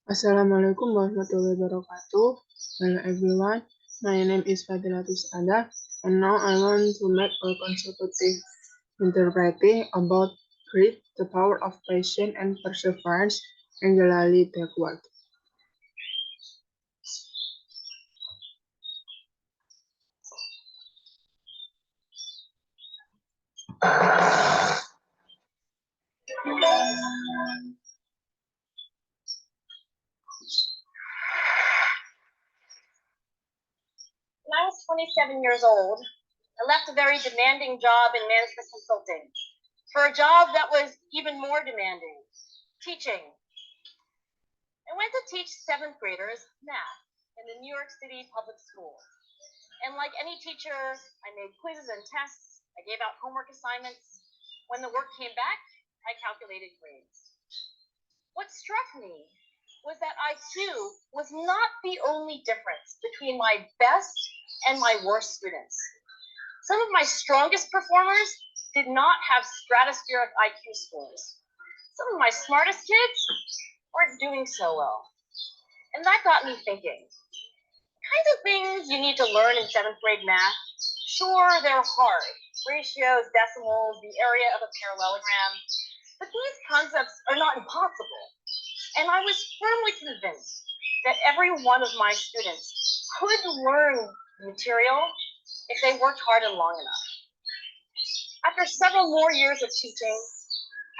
Assalamualaikum warahmatullahi wabarakatuh. Hello everyone, my name is Fadhilatus Sa'adah, and now I want to make a consecutive interpreting about grit, the power of patience and perseverance, and jalali backward. When I was 27 years old, I left a very demanding job in management consulting for a job that was even more demanding, teaching. I went to teach 7th graders math in the New York City public schools. And like any teacher, I made quizzes and tests, I gave out homework assignments. When the work came back, I calculated grades. What struck me was that I too was not the only difference between my best and my worst students. Some of my strongest performers did not have stratospheric IQ scores. Some of my smartest kids weren't doing so well. And that got me thinking, kinds of things you need to learn in 7th grade math, sure, they're hard. Ratios, decimals, the area of a parallelogram. But these concepts are not impossible. And I was firmly convinced that every one of my students could learn material if they worked hard and long enough. After several more years of teaching,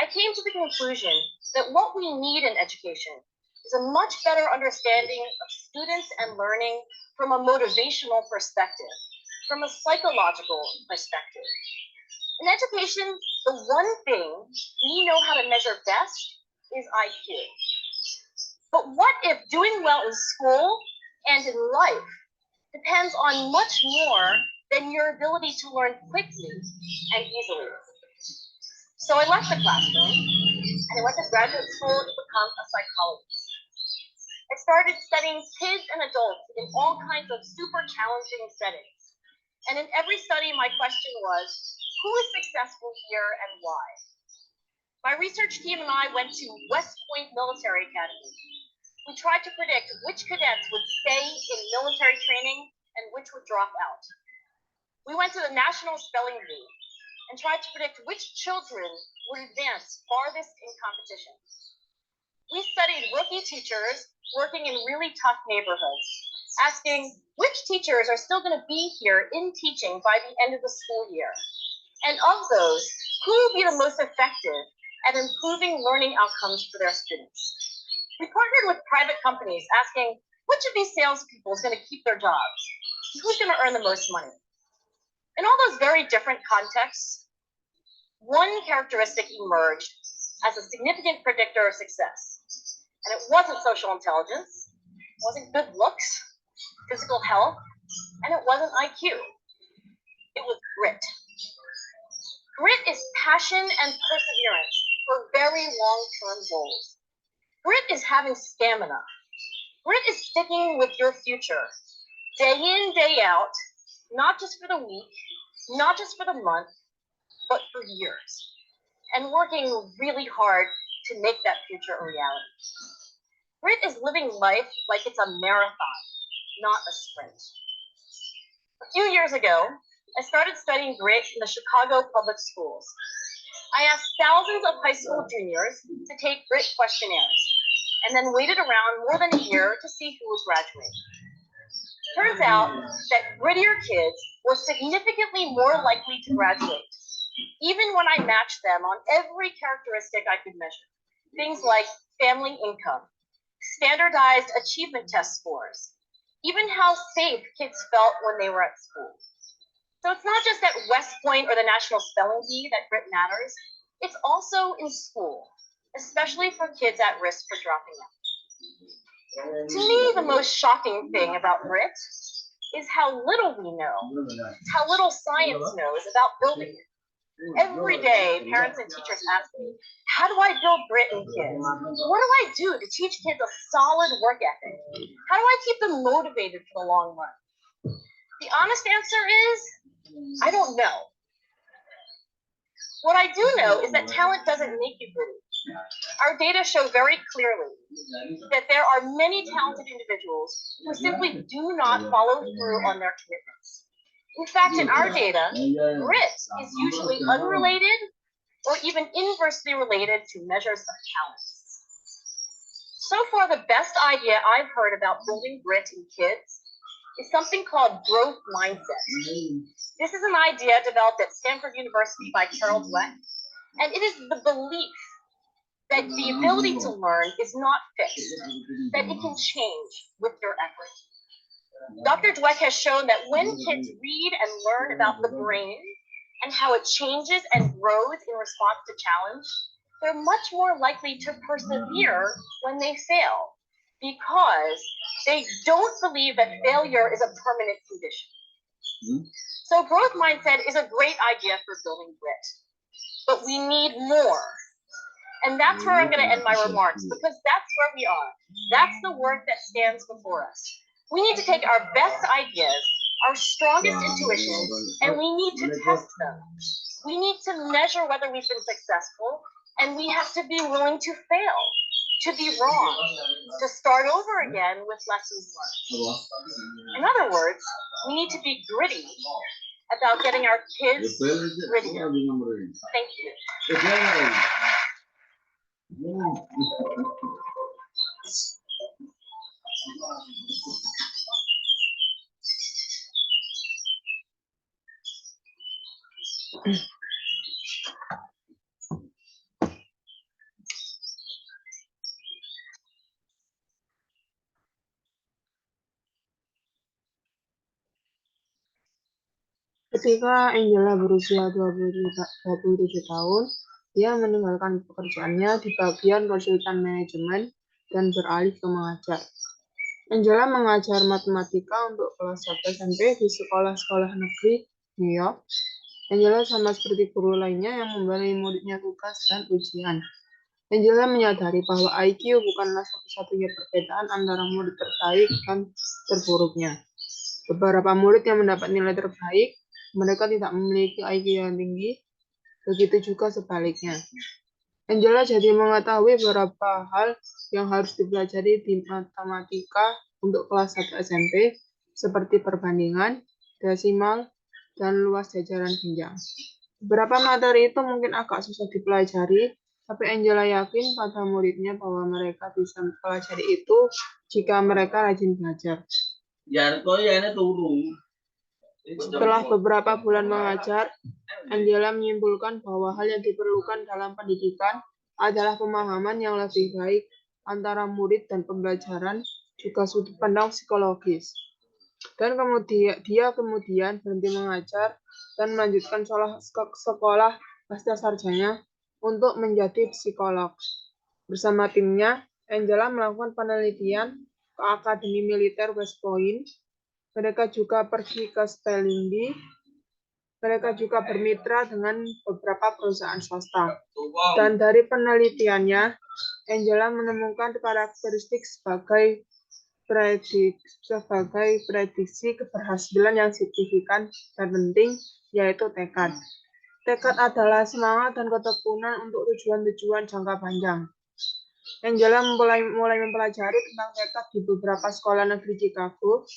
I came to the conclusion that what we need in education is a much better understanding of students and learning from a motivational perspective, from a psychological perspective. In education, the one thing we know how to measure best is IQ. But what if doing well in school and in life depends on much more than your ability to learn quickly and easily? So I left the classroom and I went to graduate school to become a psychologist. I started studying kids and adults in all kinds of super challenging settings. And in every study, my question was, who is successful here and why? My research team and I went to West Point Military Academy. We tried to predict which cadets would stay in military training and which would drop out. We went to the National Spelling Bee and tried to predict which children would advance farthest in competition. We studied rookie teachers working in really tough neighborhoods, asking which teachers are still going to be here in teaching by the end of the school year. And of those, who will be the most effective at improving learning outcomes for their students? We partnered with private companies asking which of these salespeople is going to keep their jobs? Who's going to earn the most money? In all those very different contexts, one characteristic emerged as a significant predictor of success. And it wasn't social intelligence, it wasn't good looks, physical health, and it wasn't IQ. It was grit. Grit is passion and perseverance for very long-term goals. Grit is having stamina. Grit is sticking with your future, day in, day out, not just for the week, not just for the month, but for years, and working really hard to make that future a reality. Grit is living life like it's a marathon, not a sprint. A few years ago, I started studying grit in the Chicago public schools. I asked thousands of high school juniors to take grit questionnaires, and then waited around more than a year to see who would graduate. Turns out that grittier kids were significantly more likely to graduate, even when I matched them on every characteristic I could measure. Things like family income, standardized achievement test scores, even how safe kids felt when they were at school. So it's not just at West Point or the National Spelling Bee that grit matters, it's also in school, especially for kids at risk for dropping out. To me, the most shocking thing about grit is how little we know, how little science knows about building it. Every day, parents and teachers ask me, how do I build grit in kids? What do I do to teach kids a solid work ethic? How do I keep them motivated for the long run? The honest answer is, I don't know. What I do know is that talent doesn't make you gritty. Our data show very clearly that there are many talented individuals who simply do not follow through on their commitments. In fact, in our data, grit is usually unrelated or even inversely related to measures of talent. So far, the best idea I've heard about building grit in kids is something called growth mindset. This is an idea developed at Stanford University by Carol Dweck, and it is the belief that the ability to learn is not fixed, that it can change with your effort. Dr. Dweck has shown that when kids read and learn about the brain and how it changes and grows in response to challenge, they're much more likely to persevere when they fail, because they don't believe that failure is a permanent condition. So growth mindset is a great idea for building grit, but we need more. And that's where I'm going to end my remarks, because that's where we are. That's the work that stands before us. We need to take our best ideas, our strongest intuitions, and we need to test them. We need to measure whether we've been successful, and we have to be willing to fail, to be wrong, to start over again with lessons learned. In other words, we need to be gritty about getting our kids grittier. Thank you. Ketika Angela berusia 27 tahun, dia meninggalkan pekerjaannya di bagian konsultan manajemen dan beralih ke mengajar. Angela mengajar matematika untuk kelas 1 SMP di sekolah-sekolah negeri New York. Angela sama seperti guru lainnya yang memberi muridnya tugas dan ujian. Angela menyadari bahwa IQ bukanlah satu-satunya perbedaan antara murid terbaik dan terburuknya. Beberapa murid yang mendapat nilai terbaik, mereka tidak memiliki IQ yang tinggi, begitu juga sebaliknya. Angela jadi mengetahui beberapa hal yang harus dipelajari di matematika untuk kelas 1 SMP, seperti perbandingan, desimal, dan luas jajaran jenjang. Beberapa materi itu mungkin agak susah dipelajari, tapi Angela yakin pada muridnya bahwa mereka bisa mempelajari itu jika mereka rajin belajar. Setelah beberapa bulan mengajar, Angela menyimpulkan bahwa hal yang diperlukan dalam pendidikan adalah pemahaman yang lebih baik antara murid dan pembelajaran, juga sudut pandang psikologis. Dan dia kemudian berhenti mengajar dan melanjutkan sekolah pasca sarjana untuk menjadi psikolog. Bersama timnya, Angela melakukan penelitian ke Akademi Militer West Point. Mereka juga pergi ke Spelling Bee. Mereka juga bermitra dengan beberapa perusahaan swasta. Dan dari penelitiannya, Angela menemukan karakteristik sebagai prediksi keberhasilan yang signifikan dan penting, yaitu tekad. Tekad adalah semangat dan ketekunan untuk tujuan-tujuan jangka panjang. Angela mulai mempelajari tentang tekad di beberapa sekolah negeri Chicago.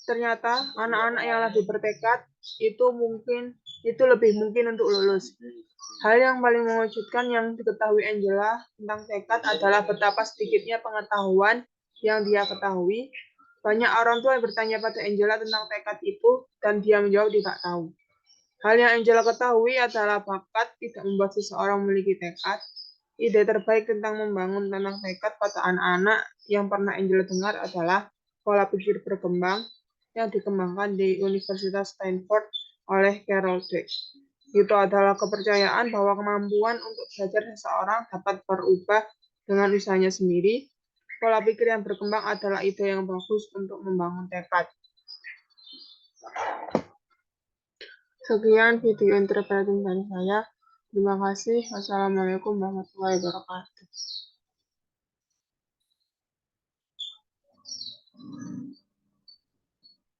Ternyata anak-anak yang lebih bertekad itu lebih mungkin untuk lulus. Hal yang paling mengejutkan yang diketahui Angela tentang tekad adalah betapa sedikitnya pengetahuan yang dia ketahui. Banyak orang tua yang bertanya pada Angela tentang tekad itu, dan dia menjawab tidak tahu. Hal yang Angela ketahui adalah bakat tidak membuat seseorang memiliki tekad. Ide terbaik tentang membangun tentang tekad pada anak-anak yang pernah Angela dengar adalah pola pikir berkembang yang dikembangkan di Universitas Stanford oleh Carol Dweck. Itu adalah kepercayaan bahwa kemampuan untuk belajar seseorang dapat berubah dengan usahanya sendiri. Pola pikir yang berkembang adalah ide yang bagus untuk membangun tekad. Sekian video interpreting dari saya. Terima kasih. Wassalamualaikum warahmatullahi wabarakatuh.